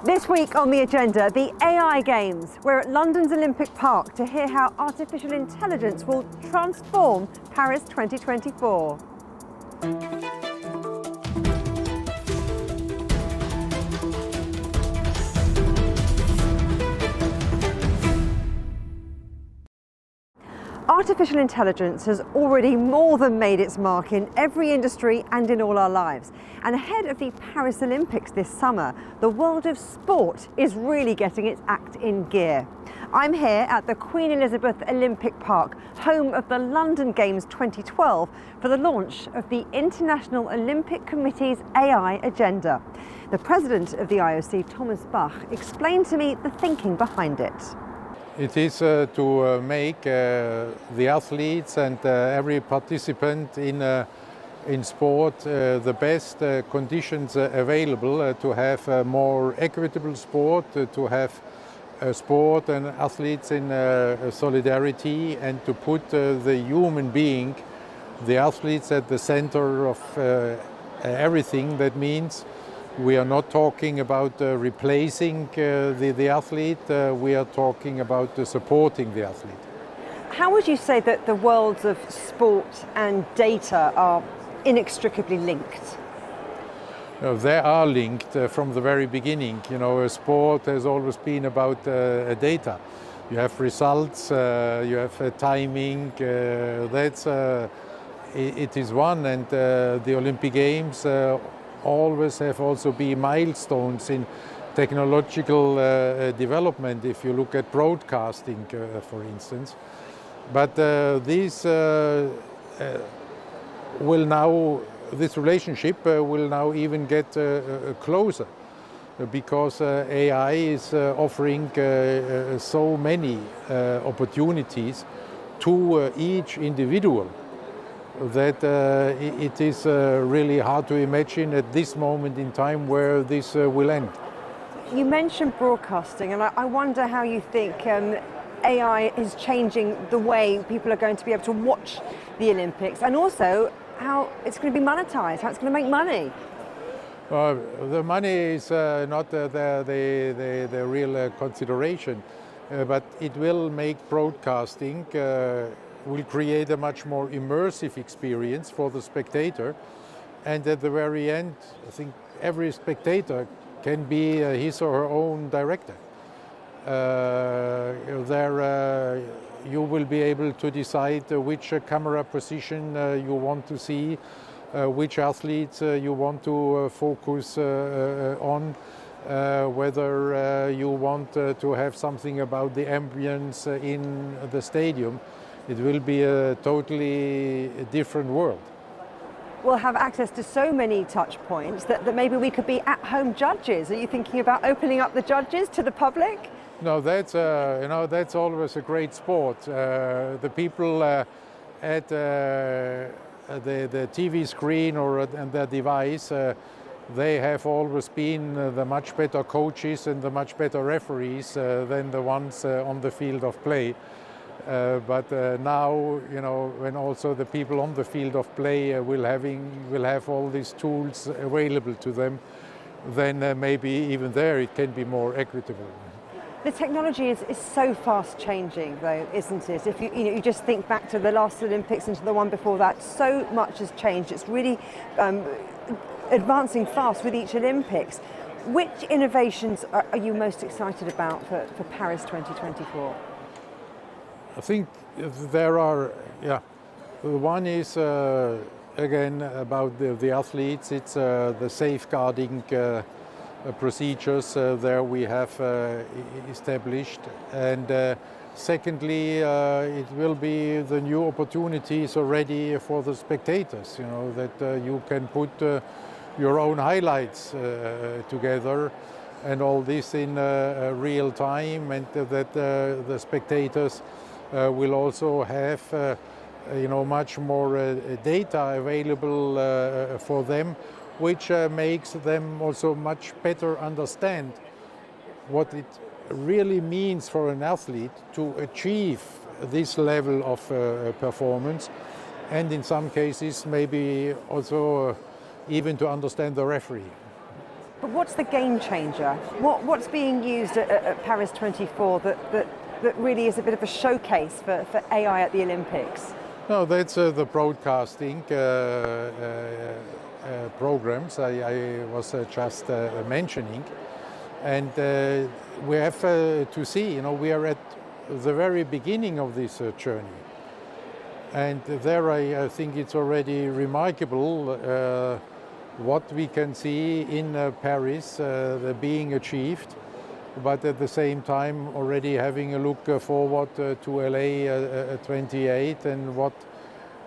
This week on the agenda, the AI Games. We're at London's Olympic Park to hear how artificial intelligence will transform Paris 2024. Artificial intelligence has already more than made its mark in every industry and in all our lives. And ahead of the Paris Olympics this summer, the world of sport is really getting its act in gear. I'm here at the Queen Elizabeth Olympic Park, home of the London Games 2012, for the launch of the International Olympic Committee's AI agenda. The president of the IOC, Thomas Bach, explained to me the thinking behind it. It is to make the athletes and every participant in sport the best conditions available to have a more equitable sport, to have sport and athletes in solidarity, and to put the human being, the athletes, at the center of everything. That means we are not talking about replacing the athlete, we are talking about supporting the athlete. How would you say that the worlds of sport and data are inextricably linked? They are linked from the very beginning. You know, sport has always been about data. You have results, you have timing, it is one, and the Olympic Games always have also been milestones in technological development, if you look at broadcasting, for instance. But this relationship will now even get closer, because AI is offering so many opportunities to each individual that it is really hard to imagine at this moment in time where this will end. You mentioned broadcasting, and I wonder how you think AI is changing the way people are going to be able to watch the Olympics, and also how it's going to be monetized, how it's going to make money. The money is not the real consideration, but it will make broadcasting will create a much more immersive experience for the spectator, and at the very end, I think every spectator can be his or her own director. You will be able to decide which camera position you want to see, which athletes you want to focus on, whether you want to have something about the ambience in the stadium. It will be a totally different world. We'll have access to so many touch points that maybe we could be at-home judges. Are you thinking about opening up the judges to the public? No, that's always a great sport. The people at the TV screen or at their device, they have always been the much better coaches and the much better referees than the ones on the field of play. But now, you know, when also the people on the field of play will have all these tools available to them, then maybe even there it can be more equitable. The technology is so fast changing, though, isn't it? If you just think back to the last Olympics and to the one before that, so much has changed. It's really advancing fast with each Olympics. Which innovations are you most excited about for Paris 2024? I think there are, one is again about the athletes. It's the safeguarding procedures there we have established, and secondly it will be the new opportunities already for the spectators, you know, that you can put your own highlights together, and all this in real time, and that the spectators will also have much more data available for them, which makes them also much better understand what it really means for an athlete to achieve this level of performance, and in some cases maybe also even to understand the referee. But what's the game changer? What's being used at Paris 24 that really is a bit of a showcase for AI at the Olympics? No, that's the broadcasting programs I was just mentioning. And we have to see, we are at the very beginning of this journey. And there I think it's already remarkable what we can see in Paris being achieved, but at the same time already having a look forward to LA 28 and what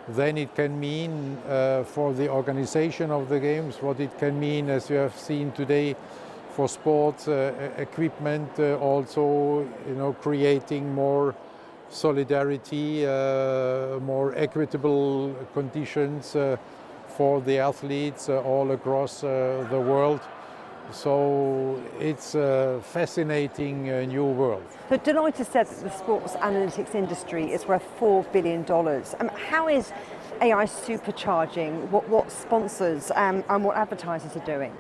then it can mean for the organization of the games, what it can mean, as you have seen today, for sports equipment, also creating more solidarity, more equitable conditions for the athletes all across the world. So it's a fascinating new world. So Deloitte has said that the sports analytics industry is worth $4 billion. How is AI supercharging what sponsors and what advertisers are doing?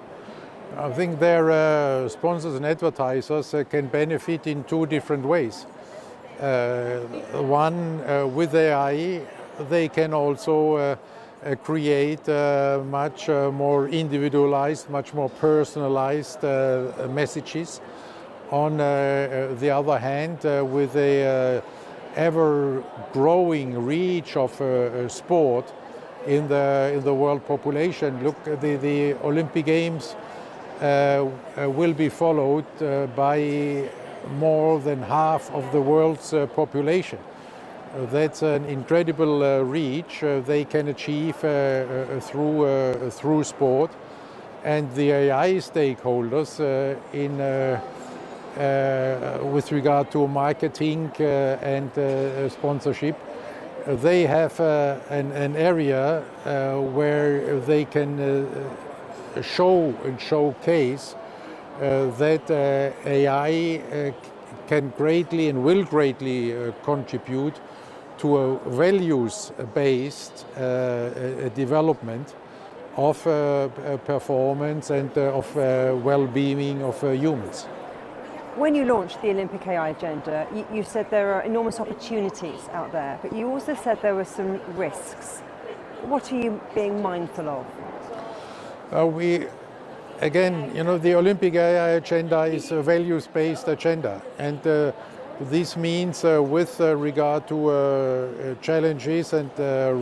I think their sponsors and advertisers can benefit in two different ways. One, with AI, they can also create much more individualized, much more personalized messages. On the other hand, with the ever-growing reach of sport in the world population, look, the Olympic Games will be followed by more than half of the world's population. That's an incredible reach they can achieve through sport, and the AI stakeholders with regard to marketing and sponsorship, they have an area where they can show and showcase that AI can greatly and will greatly contribute to a values-based development of performance and of well-being of humans. When you launched the Olympic AI agenda, you said there are enormous opportunities out there, but you also said there were some risks. What are you being mindful of? Again, the Olympic AI agenda is a values-based agenda, and this means with regard to challenges and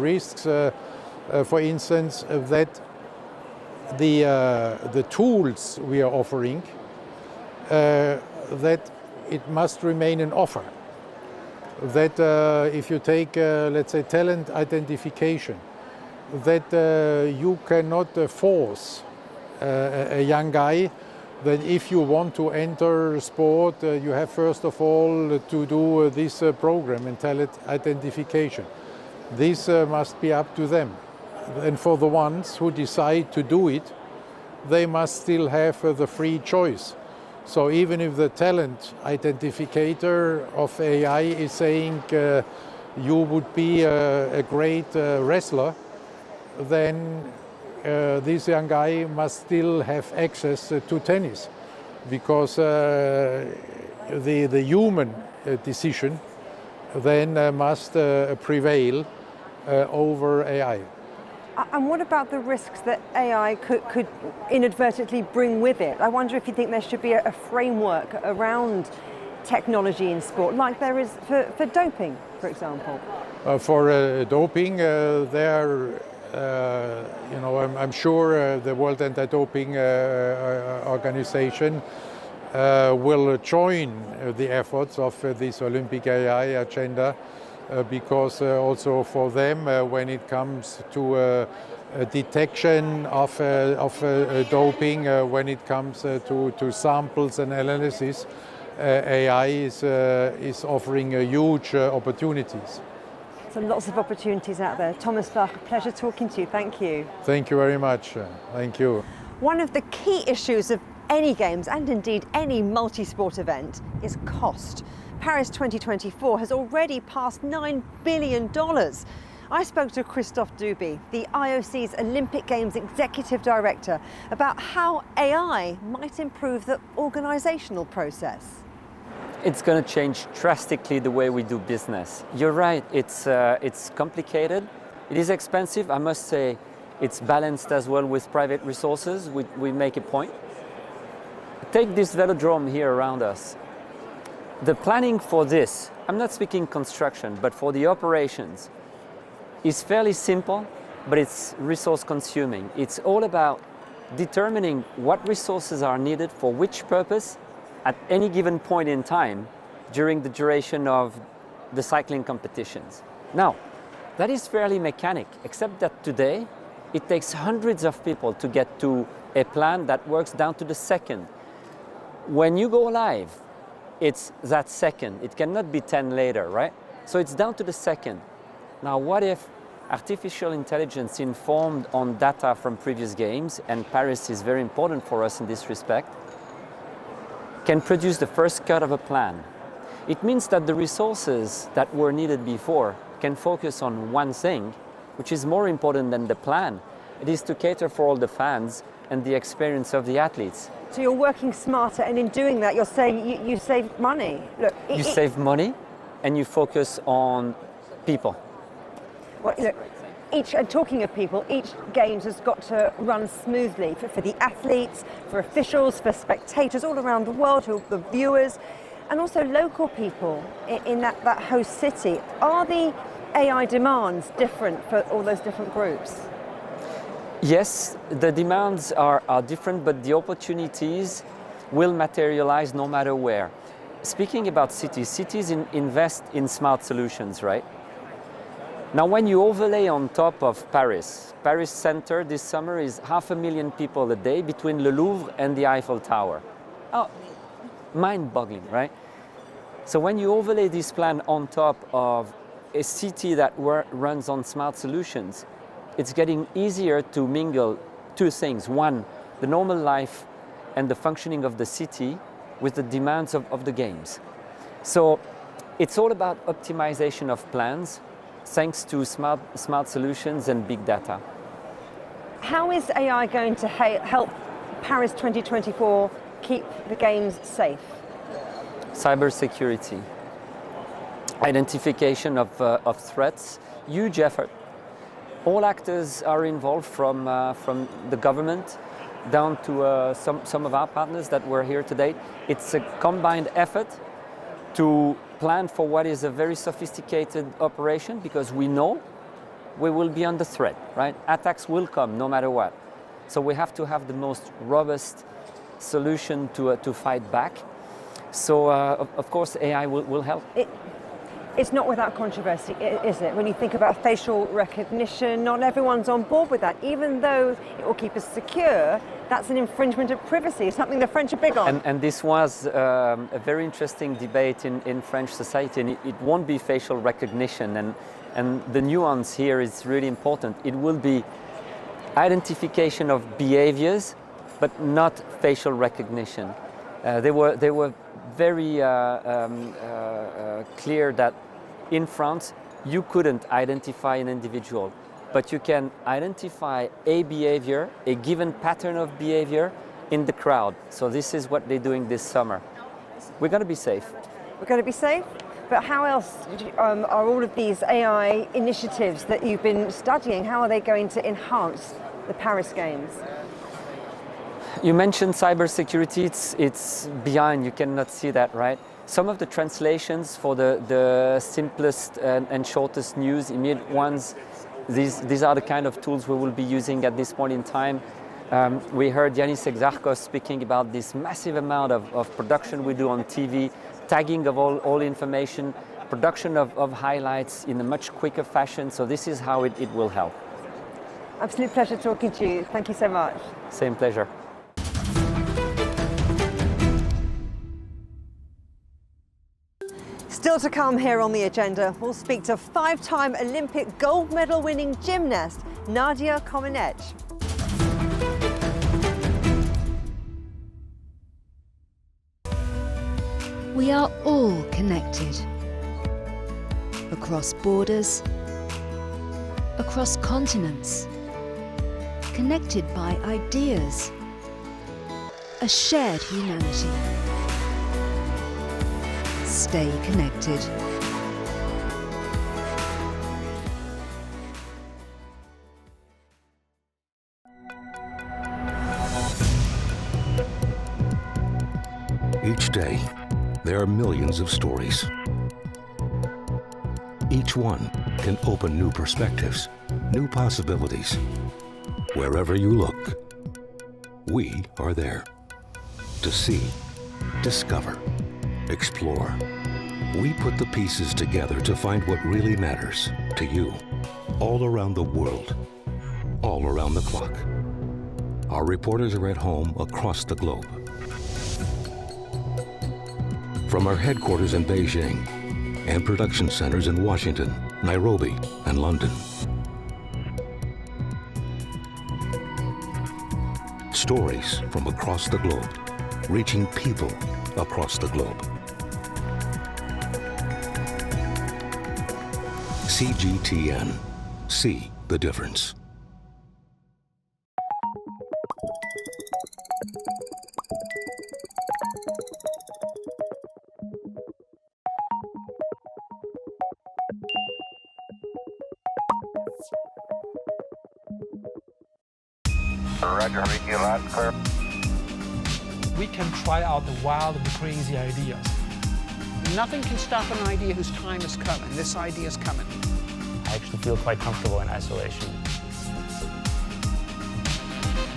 risks, for instance, that the tools we are offering, that it must remain an offer. That if you take, let's say, talent identification, that you cannot force a young guy that if you want to enter sport, you have first of all to do this program in talent identification. This must be up to them. And for the ones who decide to do it, they must still have the free choice. So even if the talent identificator of AI is saying you would be a great wrestler, then this young guy must still have access to tennis, because the human decision then must prevail over AI. And what about the risks that AI could inadvertently bring with it? I wonder if you think there should be a framework around technology in sport, like there is for doping, for example. For doping, I'm sure the World Anti-Doping Organization will join the efforts of this Olympic AI agenda, because also for them, when it comes to detection of doping, when it comes to samples and analysis, AI is offering huge opportunities. So lots of opportunities out there. Thomas Bach, a pleasure talking to you. Thank you. Thank you very much. Thank you. One of the key issues of any games, and indeed any multi-sport event, is cost. Paris 2024 has already passed $9 billion. I spoke to Christophe Dubi, the IOC's Olympic Games Executive Director, about how AI might improve the organisational process. It's going to change drastically the way we do business. You're right, it's complicated. It is expensive. I must say it's balanced as well with private resources. We make a point. Take this velodrome here around us. The planning for this, I'm not speaking construction, but for the operations, is fairly simple, but it's resource consuming. It's all about determining what resources are needed for which purpose at any given point in time during the duration of the cycling competitions. Now, that is fairly mechanic, except that today it takes hundreds of people to get to a plan that works down to the second. When you go live, it's that second. It cannot be 10 later, right? So it's down to the second. Now, what if artificial intelligence informed on data from previous games, and Paris is very important for us in this respect, can produce the first cut of a plan? It means that the resources that were needed before can focus on one thing, which is more important than the plan. It is to cater for all the fans and the experience of the athletes. So you're working smarter, and in doing that, you're saying you save money. Look, you save money, and you focus on people. Well, look, and talking of people, each Games has got to run smoothly for the athletes, for officials, for spectators all around the world, the viewers, and also local people in that host city. Are the AI demands different for all those different groups? Yes, the demands are different, but the opportunities will materialize no matter where. Speaking about cities invest in smart solutions, right? Now, when you overlay on top of Paris Center this summer is 500,000 people a day between Le Louvre and the Eiffel Tower. Oh, mind-boggling, right? So when you overlay this plan on top of a city that runs on smart solutions, it's getting easier to mingle two things. One, the normal life and the functioning of the city with the demands of the games. So it's all about optimization of plans, thanks to smart solutions and big data. How is AI going to help Paris 2024 keep the Games safe? Cybersecurity, identification of threats, huge effort. All actors are involved from the government down to some of our partners that were here today. It's a combined effort to plan for what is a very sophisticated operation, because we know we will be under threat, right? Attacks will come no matter what. So we have to have the most robust solution to fight back. So of course AI will help. It's not without controversy, is it? When you think about facial recognition, not everyone's on board with that. Even though it will keep us secure, that's an infringement of privacy, something the French are big on. And this was a very interesting debate in French society, and it won't be facial recognition, and the nuance here is really important. It will be identification of behaviors, but not facial recognition. They were very clear that in France you couldn't identify an individual, but you can identify a behavior, a given pattern of behavior in the crowd. So this is what they're doing this summer. We're going to be safe. We're going to be safe? But how else are all of these AI initiatives that you've been studying, how are they going to enhance the Paris Games? You mentioned cybersecurity, it's behind, you cannot see that, right? Some of the translations for the simplest and shortest news, immediate ones, these are the kind of tools we will be using at this point in time. We heard Yanis Exarchos speaking about this massive amount of production we do on TV, tagging of all information, production of highlights in a much quicker fashion, so this is how it will help. Absolute pleasure talking to you. Thank you so much. Same pleasure. Still to come here on the agenda, we'll speak to five-time Olympic gold medal winning gymnast Nadia Comăneci. We are all connected across borders, across continents, connected by ideas, a shared humanity. Stay connected. Each day, there are millions of stories. Each one can open new perspectives, new possibilities. Wherever you look, we are there to see, discover, explore. We put the pieces together to find what really matters to you, all around the world, all around the clock. Our reporters are at home across the globe. From our headquarters in Beijing and production centers in Washington, Nairobi, and London. Stories from across the globe, reaching people across the globe. CGTN. See the difference. Roger, read you loud and clear. We can try out the wild and the crazy ideas. Nothing can stop an idea whose time is coming. This idea is coming. I actually feel quite comfortable in isolation.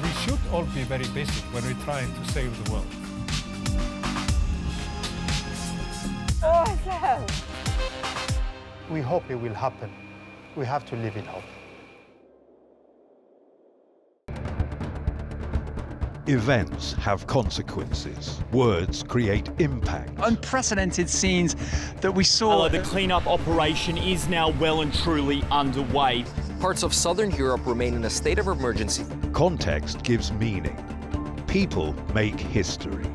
We should all be very basic when we're trying to save the world. Awesome! We hope it will happen. We have to live in hope. Events have consequences. Words create impact. Unprecedented scenes that we saw. The cleanup operation is now well and truly underway. Parts of southern Europe remain in a state of emergency. Context gives meaning. People make history.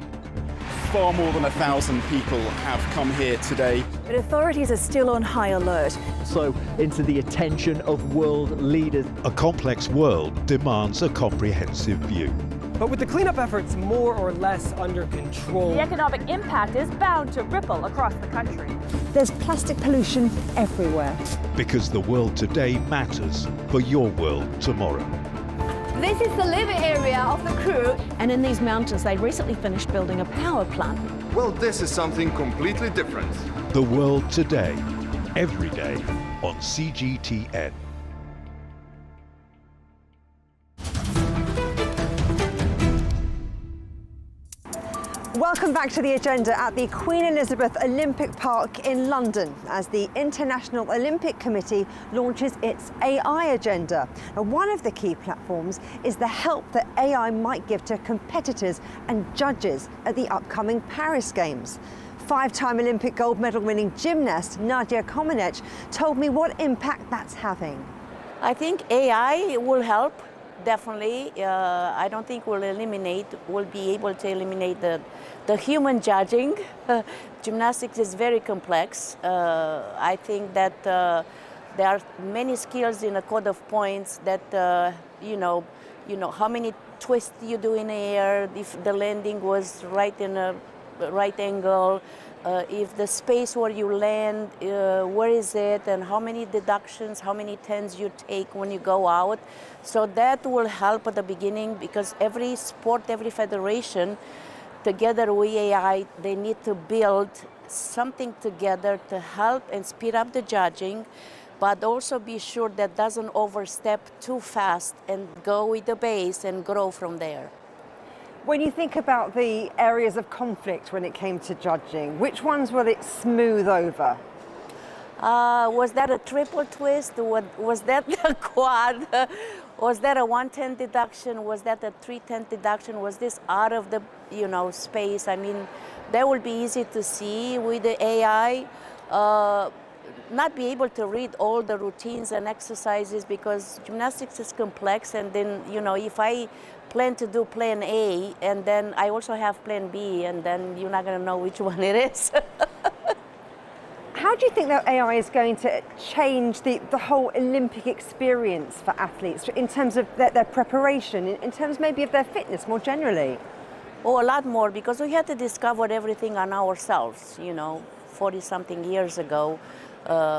Far more than 1,000 people have come here today. But authorities are still on high alert. So into the attention of world leaders. A complex world demands a comprehensive view. But with the cleanup efforts more or less under control, the economic impact is bound to ripple across the country. There's plastic pollution everywhere. Because the world today matters for your world tomorrow. This is the living area of the crew. And in these mountains, they recently finished building a power plant. Well, this is something completely different. The world today, every day on CGTN. Welcome back to the agenda at the Queen Elizabeth Olympic Park in London as the International Olympic Committee launches its AI agenda. Now, one of the key platforms is the help that AI might give to competitors and judges at the upcoming Paris Games. Five-time Olympic gold medal winning gymnast Nadia Comăneci told me what impact that's having. I think AI will help. Definitely, I don't think we'll be able to eliminate the human judging. Gymnastics is very complex. I think that there are many skills in a code of points that, you know how many twists you do in the air, if the landing was right in a right angle, if the space where you land, where is it, and how many deductions, how many turns you take when you go out. So that will help at the beginning, because every sport, every federation, together with AI, they need to build something together to help and speed up the judging, but also be sure that doesn't overstep too fast and go with the base and grow from there. When you think about the areas of conflict when it came to judging, which ones will it smooth over? Was that a triple twist? Was that a quad? Was that a 110 deduction? Was that a 310 deduction? Was this out of the space? I mean, that will be easy to see with the AI. Not be able to read all the routines and exercises, because gymnastics is complex, and then if I plan to do plan A and then I also have plan B, and then you're not going to know which one it is. How do you think that AI is going to change the whole Olympic experience for athletes in terms of their preparation, in terms maybe of their fitness more generally? Oh, a lot more, because we had to discover everything on ourselves, 40-something years ago.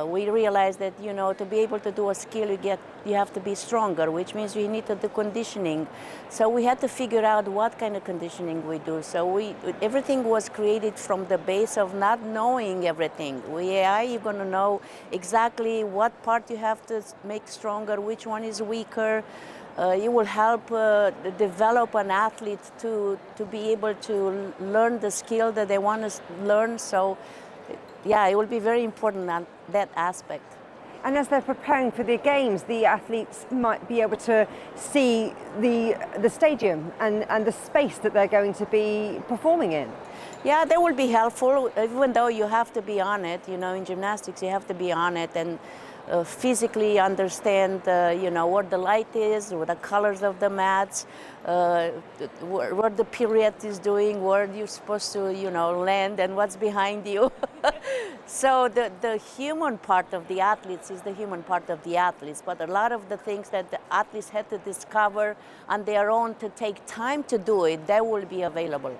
We realized that, to be able to do a skill, you have to be stronger, which means you need to do conditioning. So we had to figure out what kind of conditioning we do. So everything was created from the base of not knowing everything. With AI, you're going to know exactly what part you have to make stronger, which one is weaker. You will help develop an athlete to be able to learn the skill that they want to learn. So, yeah, it will be very important on that aspect. And as they're preparing for the games, the athletes might be able to see the stadium and the space that they're going to be performing in. Yeah, that will be helpful, even though you have to be on it. In gymnastics, you have to be on it and physically understand, where the light is, where the colors of the mats, where the pirouette is doing, where you're supposed to, land, and what's behind you. So the human part of the athletes is the human part of the athletes, but a lot of the things that the athletes had to discover on their own to take time to do it, that will be available.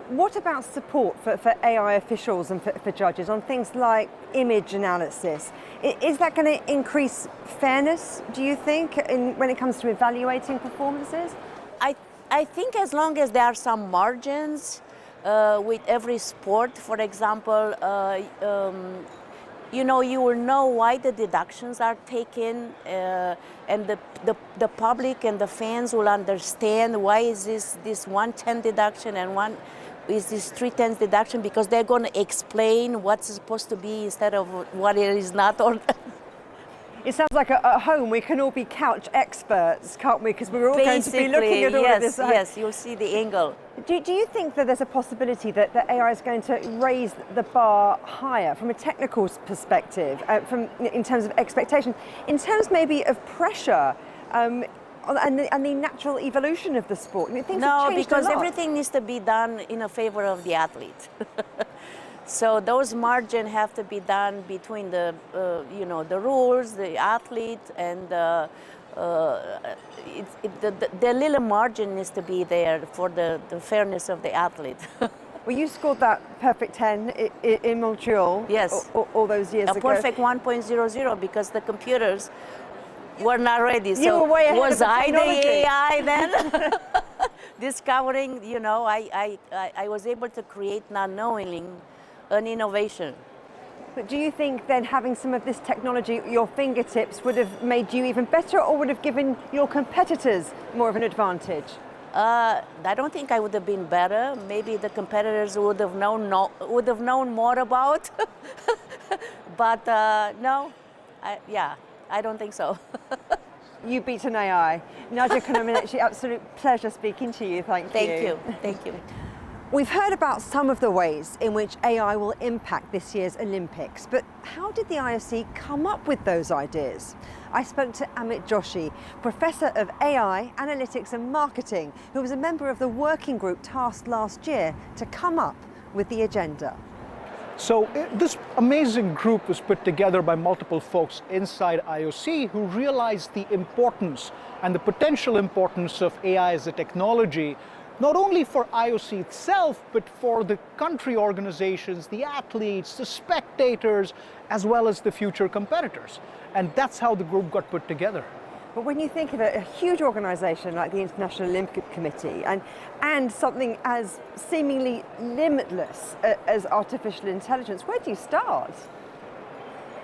What about support for AI officials and for judges on things like image analysis? Is that going to increase fairness, do you think, when it comes to evaluating performances? I think as long as there are some margins with every sport, for example, you will know why the deductions are taken, and the public and the fans will understand why is this 110 deduction and one is this 3/10 deduction, because they're going to explain what's supposed to be instead of what it is not. It sounds like at home we can all be couch experts, can't we? Because we're all going to be looking at all of this. Yes, you'll see the angle. Do you think that there's a possibility that the AI is going to raise the bar higher from a technical perspective, in terms of expectations, in terms maybe of pressure? And the natural evolution of the sport? Things have changed because a lot. Everything needs to be done in a favor of the athlete. So those margins have to be done between the rules, the athlete, and the little margin needs to be there for the fairness of the athlete. Well, you scored that perfect 10 in Montreal. Yes. All those years ago. A perfect 1.00 because the computers were not ready. You were way ahead was of the I technology. the AI then? Discovering, I was able to create not knowingly an innovation. But do you think then having some of this technology at your fingertips would have made you even better, or would have given your competitors more of an advantage? I don't think I would have been better. Maybe the competitors would have known more about. But no, I don't think so. You beat an AI. Nadia Comăneci, absolute pleasure speaking to you. Thank you. Thank you. We've heard about some of the ways in which AI will impact this year's Olympics, but how did the IOC come up with those ideas? I spoke to Amit Joshi, Professor of AI, Analytics and Marketing, who was a member of the working group tasked last year to come up with the agenda. So this amazing group was put together by multiple folks inside IOC who realized the importance and the potential importance of AI as a technology, not only for IOC itself, but for the country organizations, the athletes, the spectators, as well as the future competitors. And that's how the group got put together. But when you think of a huge organization like the International Olympic Committee and something as seemingly limitless as artificial intelligence, where do you start?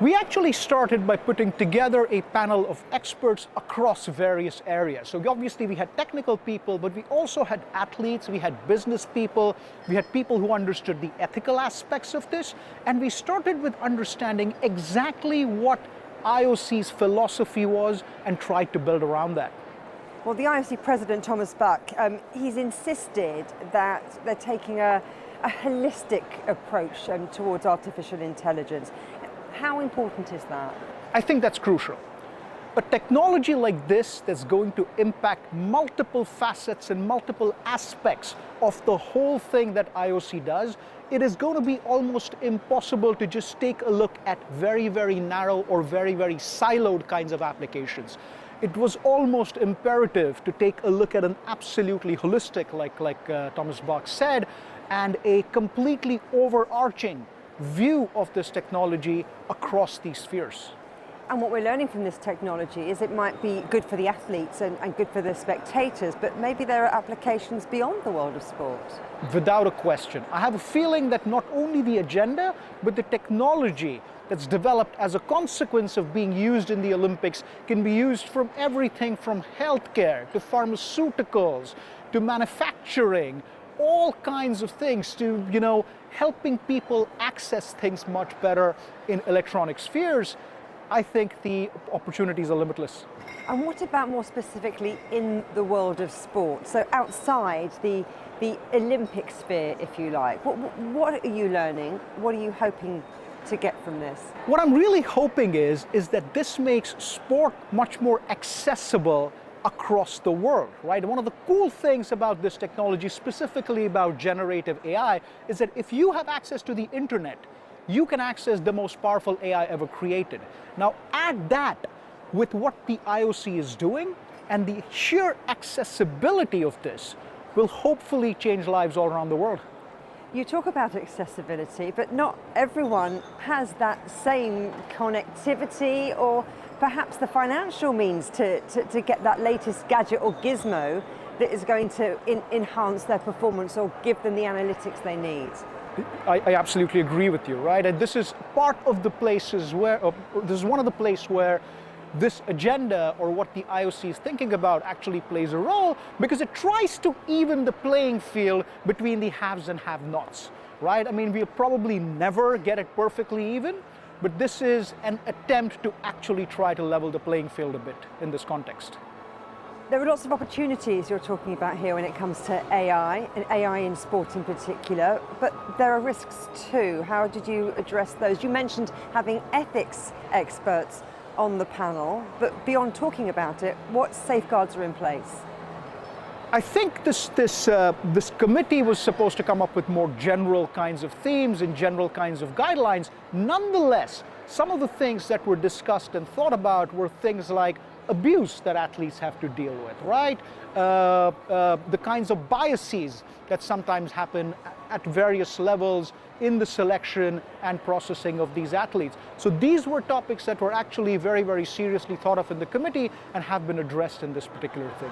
We actually started by putting together a panel of experts across various areas. So obviously we had technical people, but we also had athletes, we had business people, we had people who understood the ethical aspects of this, and we started with understanding exactly what IOC's philosophy was and tried to build around that. Well, the IOC President Thomas Bach, he's insisted that they're taking a holistic approach towards artificial intelligence. How important is that? I think that's crucial. a technology like this that's going to impact multiple facets and multiple aspects of the whole thing that IOC does, it is going to be almost impossible to just take a look at very, very narrow or very, very siloed kinds of applications. It was almost imperative to take a look at an absolutely holistic, like Thomas Bach said, and a completely overarching view of this technology across these spheres. And what we're learning from this technology is it might be good for the athletes and good for the spectators, but maybe there are applications beyond the world of sport. Without a question. I have a feeling that not only the agenda, but the technology that's developed as a consequence of being used in the Olympics can be used from everything from healthcare to pharmaceuticals to manufacturing, all kinds of things to, helping people access things much better in electronic spheres. I think the opportunities are limitless. And what about more specifically in the world of sport? So outside the Olympic sphere, if you like, what are you learning? What are you hoping to get from this? What I'm really hoping is that this makes sport much more accessible across the world, right? One of the cool things about this technology, specifically about generative AI, is that if you have access to the internet, you can access the most powerful AI ever created. Now add that with what the IOC is doing, and the sheer accessibility of this will hopefully change lives all around the world. You talk about accessibility, but not everyone has that same connectivity or perhaps the financial means to get that latest gadget or gizmo that is going to enhance their performance or give them the analytics they need. I absolutely agree with you, right? And this is part of the places where, this is one of the places where this agenda or what the IOC is thinking about actually plays a role, because it tries to even the playing field between the haves and have-nots, right? I mean, we'll probably never get it perfectly even, but this is an attempt to actually try to level the playing field a bit in this context. There are lots of opportunities you're talking about here when it comes to AI, and AI in sport in particular, but there are risks too. How did you address those? You mentioned having ethics experts on the panel, but beyond talking about it, what safeguards are in place? I think this committee was supposed to come up with more general kinds of themes and general kinds of guidelines. Nonetheless, some of the things that were discussed and thought about were things like abuse that athletes have to deal with, right? The kinds of biases that sometimes happen at various levels in the selection and processing of these athletes. So these were topics that were actually very, very seriously thought of in the committee and have been addressed in this particular thing.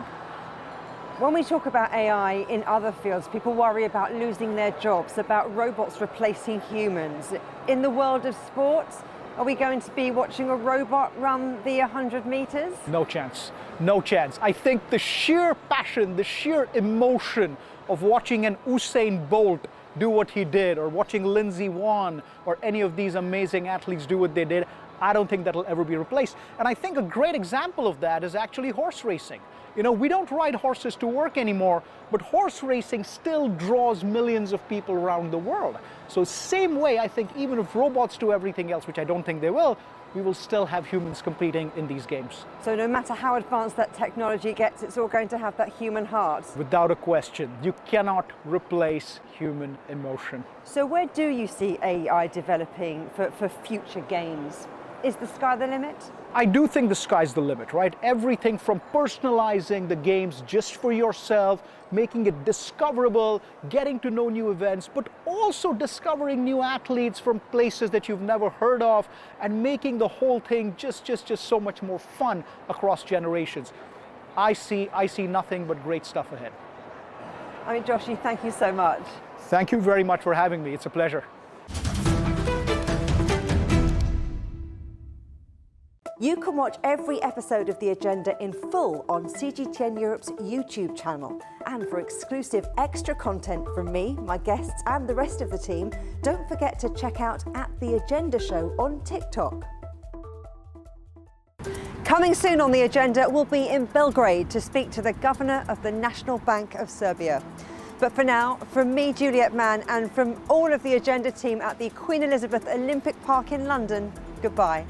When we talk about AI in other fields, people worry about losing their jobs, about robots replacing humans. In the world of sports, are we going to be watching a robot run the 100 meters? No chance. No chance. I think the sheer passion, the sheer emotion of watching an Usain Bolt do what he did, or watching Lindsey Vonn or any of these amazing athletes do what they did, I don't think that'll ever be replaced. And I think a great example of that is actually horse racing. We don't ride horses to work anymore, but horse racing still draws millions of people around the world. So same way, I think even if robots do everything else, which I don't think they will, we will still have humans competing in these games. So no matter how advanced that technology gets, it's all going to have that human heart. Without a question. You cannot replace human emotion. So where do you see AI developing for future games? Is the sky the limit? I do think the sky's the limit, right? Everything from personalizing the games just for yourself, making it discoverable, getting to know new events, but also discovering new athletes from places that you've never heard of, and making the whole thing just so much more fun across generations. I see nothing but great stuff ahead. Amit Joshi, thank you so much. Thank you very much for having me. It's a pleasure. You can watch every episode of The Agenda in full on CGTN Europe's YouTube channel. And for exclusive extra content from me, my guests and the rest of the team, don't forget to check out The Agenda Show on TikTok. Coming soon on The Agenda, we'll be in Belgrade to speak to the Governor of the National Bank of Serbia. But for now, from me, Juliet Mann, and from all of the Agenda team at the Queen Elizabeth Olympic Park in London, goodbye.